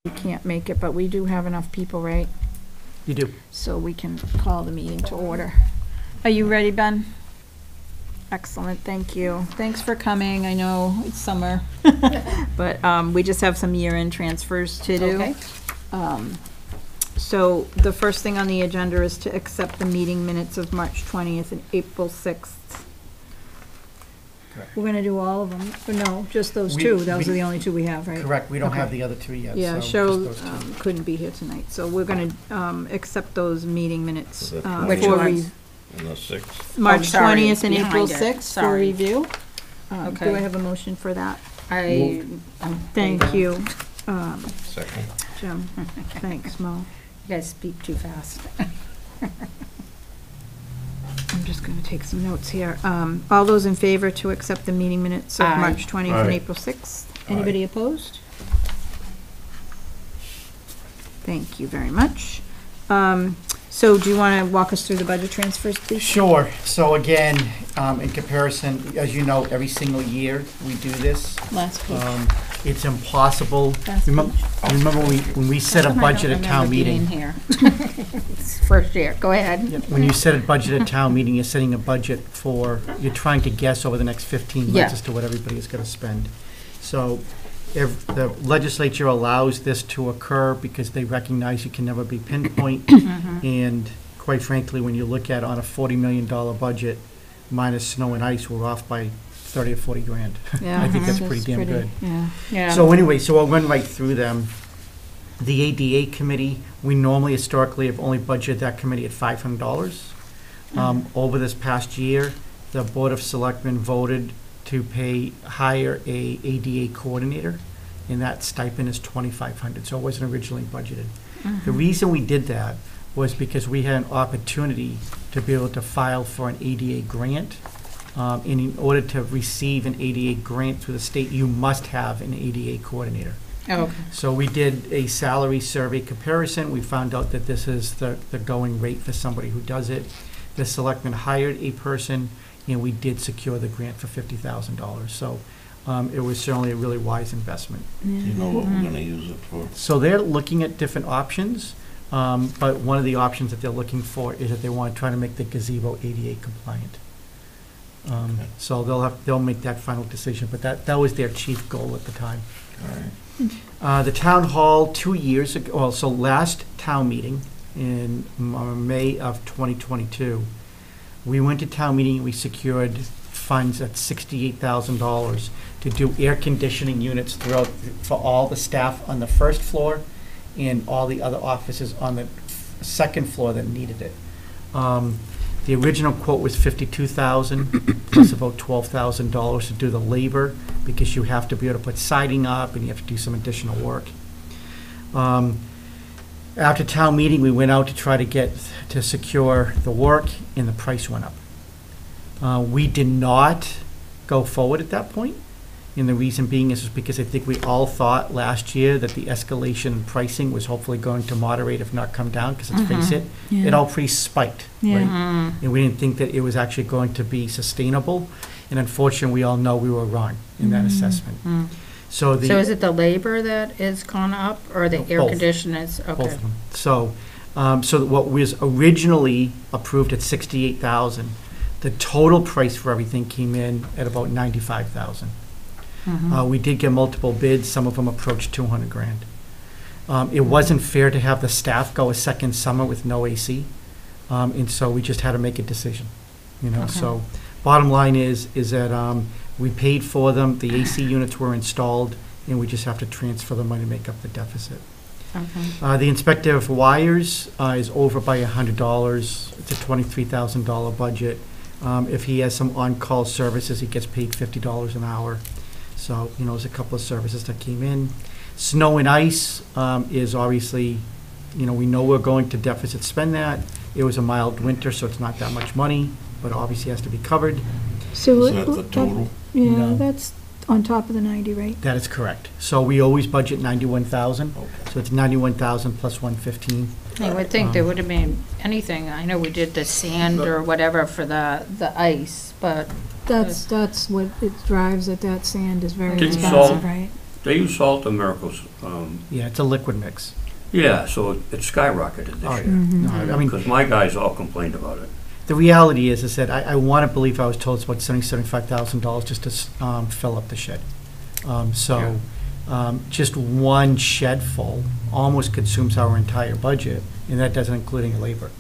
We can't make it, but we do have enough people, right? You do. So we can call the meeting to order. Are you ready, Ben? Excellent, thank you. Thanks for coming. I know it's summer, but we just have some year-end transfers to do. Okay. So the first thing on the agenda is to accept the meeting minutes of March 20th and April 6th. Correct. We're gonna do all of them, but no, just those We- two. Those we- are the only two we have, right? Correct, we don't Okay. have the other two yet. Yeah, so Cheryl just those two. couldn't be here tonight, so we're gonna accept those meeting minutes The Which for ones? And the 6th. March sorry, 20th and it's April behind it. 6th for Sorry. review. Do Okay. I have a motion for that? Thank you, Second. Jim. Thanks, Mo. You guys speak too fast. I'm just gonna take some notes here. All those in favor to accept the meeting minutes of Aye. March 20th and Aye. April 6th? Anybody opposed? Thank you very much. So do you want to walk us through the budget transfers, please? Sure, so again, in comparison, as you know, every single year we do this. Last page. It's impossible. Last Remember when we set a budget at town meeting? Here. It's first year, go ahead. When you set a budget at town meeting, you're setting a budget for, you're trying to guess over the next 15 months Yeah. as to what everybody is going to spend. So if the legislature allows this to occur because they recognize you can never be pinpoint. And quite frankly, when you look at on a $40 million budget minus snow and ice, we're off by 30 or 40 grand. Yeah, I think that's mhm. pretty damn good. Yeah. Yeah. So anyway, so I'll run right through them. The ADA committee, we normally historically have only budgeted that committee at $500. Over this past year, the Board of Selectmen voted to hire a ADA coordinator, and that stipend is $2,500, so it wasn't originally budgeted. The reason we did that was because we had an opportunity to be able to file for an ADA grant. And in order to receive an ADA grant through the state, you must have an ADA coordinator. Okay. So we did a salary survey comparison. We found out that this is the going rate for somebody who does it. The selectmen hired a person, and we did secure the grant for $50,000. So it was certainly a really wise investment. You know what we're gonna use it for? So they're looking at different options, but one of the options that they're looking for is that they want to try to make the gazebo ADA compliant. So they'll make that final decision, but that was their chief goal at the time. All right. The town hall 2 years ago, well, so last town meeting in May of 2022, we went to town meeting, we secured funds at $68,000 to do air conditioning units throughout, for all the staff on the first floor and all the other offices on the second floor that needed it. The original quote was $52,000 plus about $12,000 to do the labor, because you have to be able to put siding up and you have to do some additional work. After town meeting, we went out to try to secure the work, and the price went up. We did not go forward at that point, and the reason being is because I think we all thought last year that the escalation in pricing was hopefully going to moderate, if not come down, because let's face it, it all pretty spiked, right? And we didn't think that it was actually going to be sustainable, and unfortunately, we all know we were wrong in that assessment. So is it the labor that is gone up, or the air Both. conditioners? Okay. Both of them. So what was originally approved at $68,000, the total price for everything came in at about $95,000. We did get multiple bids. Some of them approached 200 grand. It wasn't fair to have the staff go a second summer with no AC, and so we just had to make a decision. Okay. So bottom line is that we paid for them. The AC units were installed, and we just have to transfer the money to make up the deficit. Okay. The inspector of wires is over by $100. It's a $23,000 budget. If he has some on-call services, he gets paid $50 an hour. So, there's a couple of services that came in. Snow and ice is obviously, we know we're going to deficit spend that. It was a mild winter, so it's not that much money, but obviously has to be covered. So Is that the total? Yeah, No. that's on top of the 90, right? That is correct. So we always budget 91,000. Okay. So it's 91,000 plus 115. I would think there would have been anything. I know we did the sand or whatever for the ice, but That's what it drives at that sand is very King expensive, salt. right? They use salt and miracles. Yeah, it's a liquid mix. Yeah, so it skyrocketed Oh, this yeah. year. No, I mean, Because my guys all complained about it. the reality is that I want to believe I was told it's about $75,000 just to fill up the shed. Just one shed full almost consumes our entire budget, and that doesn't include any labor.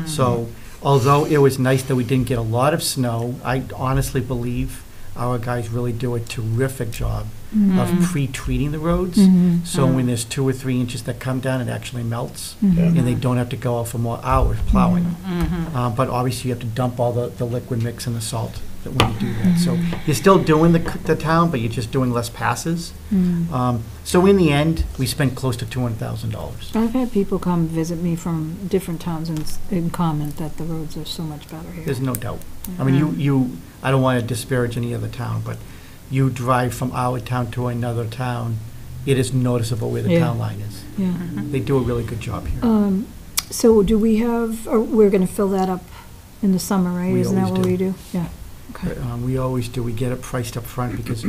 So although it was nice that we didn't get a lot of snow, I honestly believe our guys really do a terrific job of pre-treating the roads. So when there's 2 or 3 inches that come down, it actually melts, and they don't have to go out for more hours plowing. But obviously, you have to dump all the liquid mix and the salt when you do that. So you're still doing the town, but you're just doing less passes. So in the end, we spent close to $200,000. I've had people come visit me from different towns and comment that the roads are so much better here. There's no doubt. I mean, you I don't want to disparage any other town, but you drive from our town to another town, it is noticeable where the Yeah. town line is. Yeah. They do a really good job here. So do we have, or we're gonna fill that up in the summer, right? We Isn't that always what do. we do? Yeah. Okay. We always do. We get it priced up front because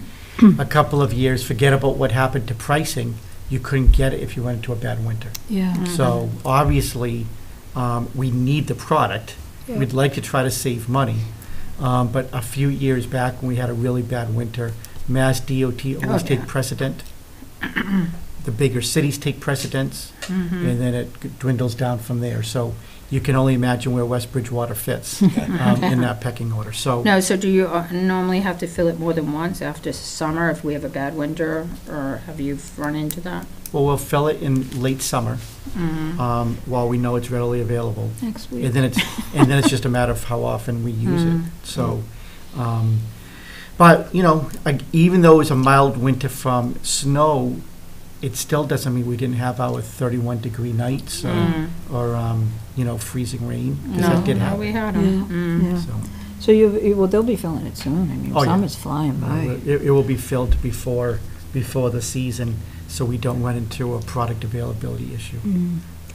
a couple of years, forget about what happened to pricing, you couldn't get it if you went into a bad winter. Yeah. So obviously, we need the product. Yeah. We'd like to try to save money. But a few years back, when we had a really bad winter, Mass DOT always yeah. take precedent. The bigger cities take precedence, and then it dwindles down from there. So you can only imagine where West Bridgewater fits in that pecking order. So No, so do you normally have to fill it more than once after summer if we have a bad winter, or have you run into that? well, we'll fill it in late summer while we know it's readily available. Next week. And then it's just a matter of how often we use it. So, but, even though it was a mild winter from snow, it still doesn't mean we didn't have our 31-degree nights or freezing rain, because that did No, happen. we had Yeah. them. Yeah. So, Well, they'll be filling it soon. I mean, Oh, yeah. summer's flying by. it will be filled before the season, so we don't run into a product availability issue.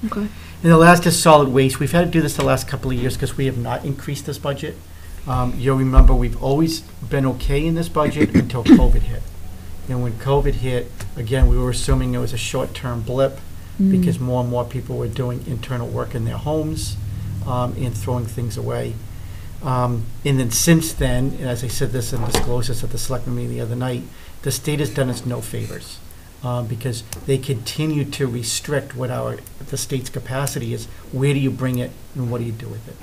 Okay. And the last is solid waste. We've had to do this the last couple of years because we have not increased this budget. You'll remember, we've always been okay in this budget until COVID hit. And when COVID hit, again, we were assuming it was a short-term blip because more and more people were doing internal work in their homes and throwing things away. And then since then, and as I said this and disclosed this at the selectmen meeting the other night, the state has done us no favors because they continue to restrict what the state's capacity is. Where do you bring it and what do you do with it?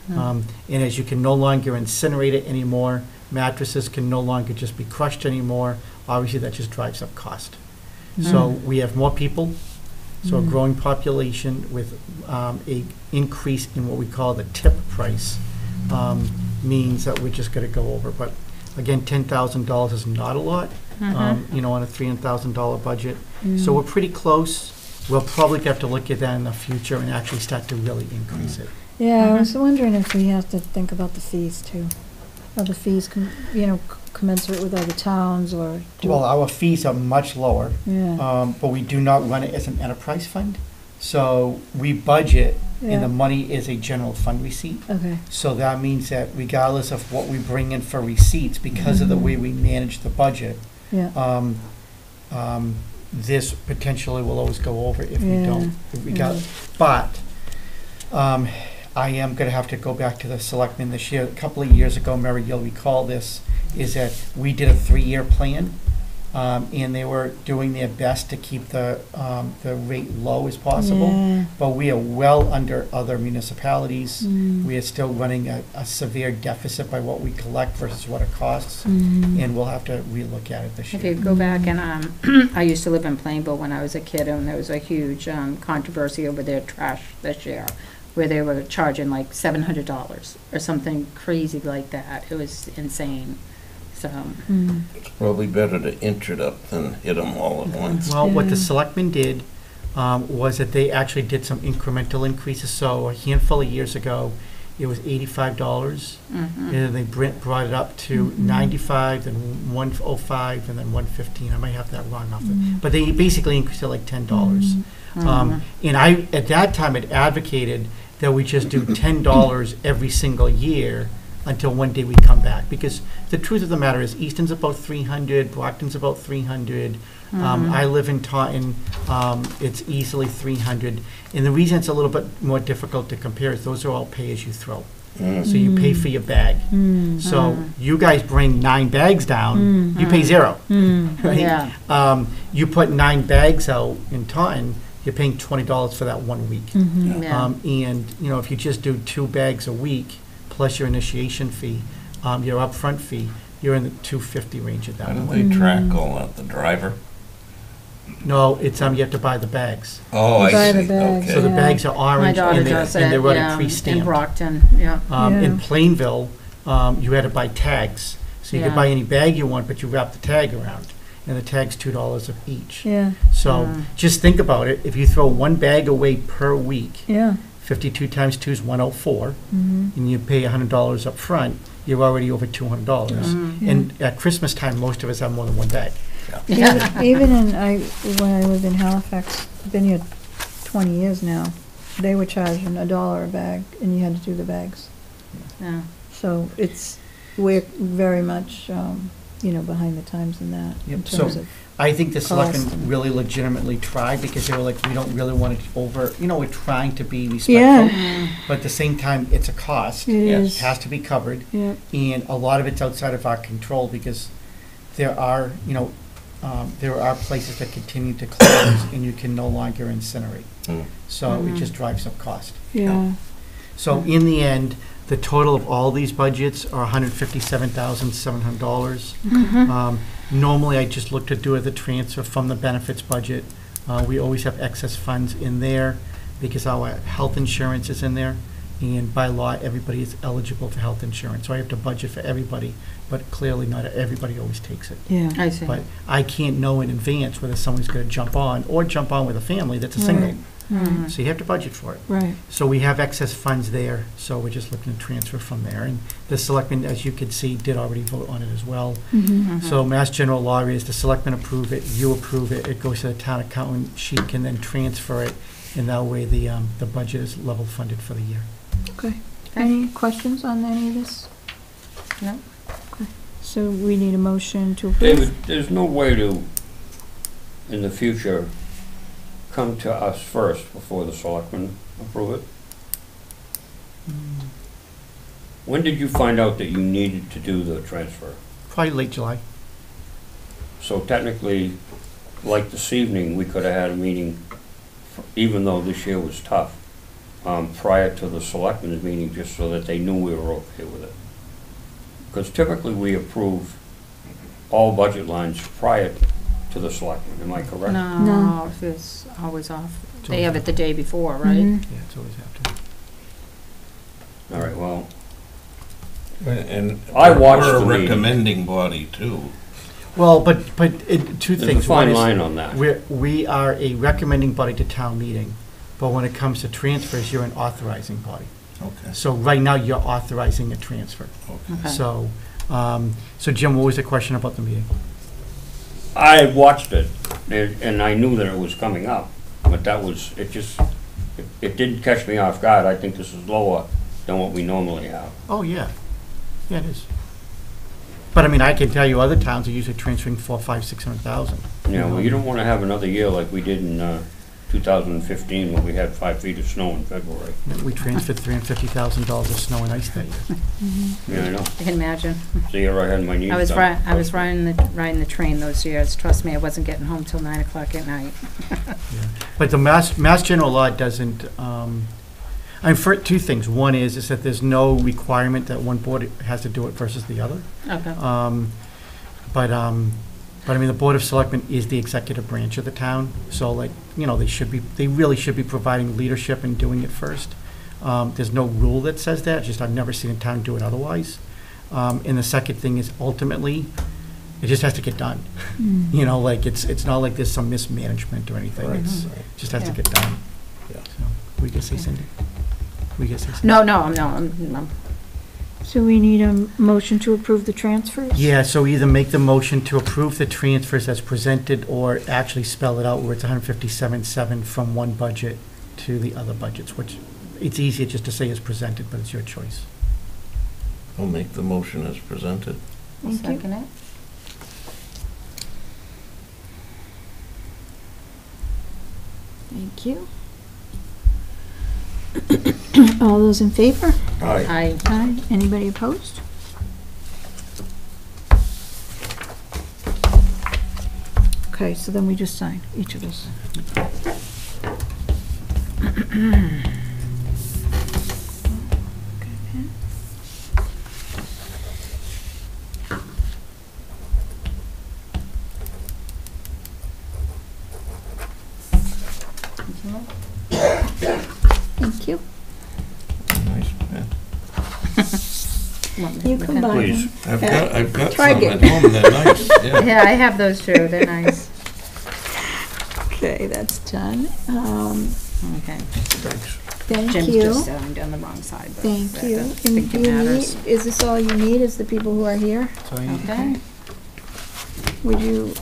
And as you can no longer incinerate it anymore, mattresses can no longer just be crushed anymore, obviously that just drives up cost. So we have more people, so a growing population with a increase in what we call the tip price means that we're just going to go over. But again, $10,000 is not a lot, on a $300,000 budget. So we're pretty close. We'll probably have to look at that in the future and actually start to really increase it. Yeah, I was wondering if we have to think about the fees too. Are the fees, commensurate with other towns or? Well, our fees are much lower, Yeah. but we do not run it as an enterprise fund. So we budget, and the money is a general fund receipt. Okay. So that means that regardless of what we bring in for receipts, because of the way we manage the budget, Yeah. this potentially will always go over if we Yeah. don't. But I am going to have to go back to the selectmen this year. A couple of years ago, Mary, you'll recall this, is that we did a 3-year plan, and they were doing their best to keep the rate low as possible. Yeah. But we are well under other municipalities. We are still running a severe deficit by what we collect versus what it costs, and we'll have to relook at it this If year. you go back and, I used to live in Plainville when I was a kid, and there was a huge controversy over their trash this year, where they were charging like $700 or something crazy like that. It was insane. So, It's probably better to inch it up than hit them all at once. Well, what the Yeah. selectmen did was that they actually did some incremental increases. So a handful of years ago, it was $85, and then they brought it up to $95, then $105, and then $115. I might have that wrong off but they basically increased it like $10. And I, at that time, had advocated that we just do $10 every single year until one day we come back. Because the truth of the matter is, Easton's about 300, Brockton's about 300. I live in Taunton, it's easily 300. And the reason it's a little bit more difficult to compare is those are all pay-as-you-throw. So you pay for your bag. So you guys bring 9 bags down, you pay 0. Right? Yeah. You put 9 bags out in Taunton, you're paying $20 for that 1 week. Yeah. And, you know, if you just do 2 bags a week, plus your initiation fee, your upfront fee, you're in the $250 range at that How do point. they track all that? The driver? No, it's, you have to buy the bags. Oh, I Buy the see, bags, So the okay. bags are My orange daughter and does they're it, already yeah, in pre-stamped. Brockton, yeah. In Plainville, you had to buy tags. So you could Yeah. buy any bag you want, but you wrap the tag around. And the tag's $2 each. Yeah, So just think about it. If you throw 1 bag away per week, yeah. 52 times 2 is 104, Mhm. and you pay $100 up front, you're already over $200. Yeah. And at Christmas time, most of us have more than 1 bag. Yeah. Even when I lived in Halifax, I've been here 20 years now, they were charging $1 a bag, and you had to do the bags. Yeah. So we're very much, behind the times in that, in Yep, terms so- of, I think the Cost. selectmen really legitimately tried, because they were like, we don't really want to we're trying to be respectful, yeah, but at the same time, it's a cost. it It is, has to be covered, yeah, and a lot of it's outside of our control, because there are places that continue to close, and you can no longer incinerate. Mm. So it just drives up cost. yeah. So in the end, the total of all these budgets are $157,700. Normally, I just look to do the transfer from the benefits budget. We always have excess funds in there because our health insurance is in there. And by law, everybody is eligible for health insurance. So I have to budget for everybody, but clearly not everybody always takes it. Yeah. I see. But I can't know in advance whether someone's going to jump on or jump on with a family that's a single. Mm-hmm. So you have to budget for it. Right. So we have excess funds there, so we're just looking to transfer from there. And the selectmen, as you can see, did already vote on it as well. Mm-hmm. So Mass General Law is the selectmen approve it, you approve it, it goes to the town accountant, she can then transfer it, and that way the budget is level funded for the year. Okay. Any questions on any of this? No. Okay. So we need a motion to approve? David, there's no way to, in the future, come to us first before the selectmen approve it? When did you find out that you needed to do the transfer? Probably late July. So technically, like this evening, we could have had a meeting, even though this year was tough, prior to the selectmen's meeting, just so that they knew we were okay with it. Because typically, we approve all budget lines prior to the selectmen, am I correct? No. No, it's always off. It's They have always it the day before, right? Mhm. Yeah, it's always after. All right, well, And I watched we're the a meeting. recommending body too. Well, but two there's a things. One fine is, line on that. we are a recommending body to town meeting, but when it comes to transfers, you're an authorizing body. Okay. So right now, you're authorizing a transfer. Okay. So, so Jim, what was the question about the meeting? I watched it, and I knew that it was coming up, but it didn't catch me off guard. I think this is lower than what we normally have. Oh, yeah. Yeah, it is. But I mean, I can tell you other towns are usually transferring 400,000, 500,000, 600,000. You know, you don't want to have another year like we did in 2015 when we had 5 feet of snow in February. We transferred $350,000 of snow and ice that year. Yeah, I know. I can imagine. It's the year I had my knees I was done. riding the train those years. Trust me, I wasn't getting home till 9 o'clock at night. But the Mass General Law doesn't, for two things. One is that there's no requirement that one board has to do it versus the other. Okay. But I mean, the Board of Selectmen is the executive branch of the town, so like, they really should be providing leadership and doing it first. There's no rule that says that, just I've never seen a town do it otherwise. And the second thing is ultimately, it just has to get done. It's not like there's some mismanagement or anything, Right, it's, right. just has to Yeah. get done. Yeah. So, we can say Cindy? We can say Cindy? No, I'm So we need a motion to approve the transfers? Yeah, so either make the motion to approve the transfers as presented, or actually spell it out where it's 157.7 from one budget to the other budgets, which it's easier just to say as presented, but it's your choice. I'll make the motion as presented. I'll Thank you. second it. Thank you. All those in favor? Aye. Aye. Anybody opposed? Okay, so then we just sign, each of us. Thank you. Nice pen. You can buy Please. them. I've got Try some it. at home, they're nice, yeah. Yeah, I have those too, they're nice. Okay, that's done. Okay. Thank Jim's you. just signed on the wrong side. But Thank that you. doesn't And think do it you matters. need, is this all you need, is the people who are here? Okay. Would you,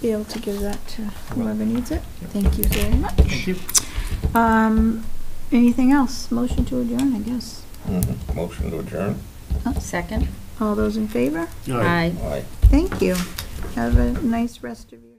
be able to give that to whoever needs it? Thank you very much. Thank you. Anything else? Motion to adjourn, I guess. Mhm. Motion to adjourn? Second? All those in favor? Aye. Aye. Thank you. Have a nice rest of your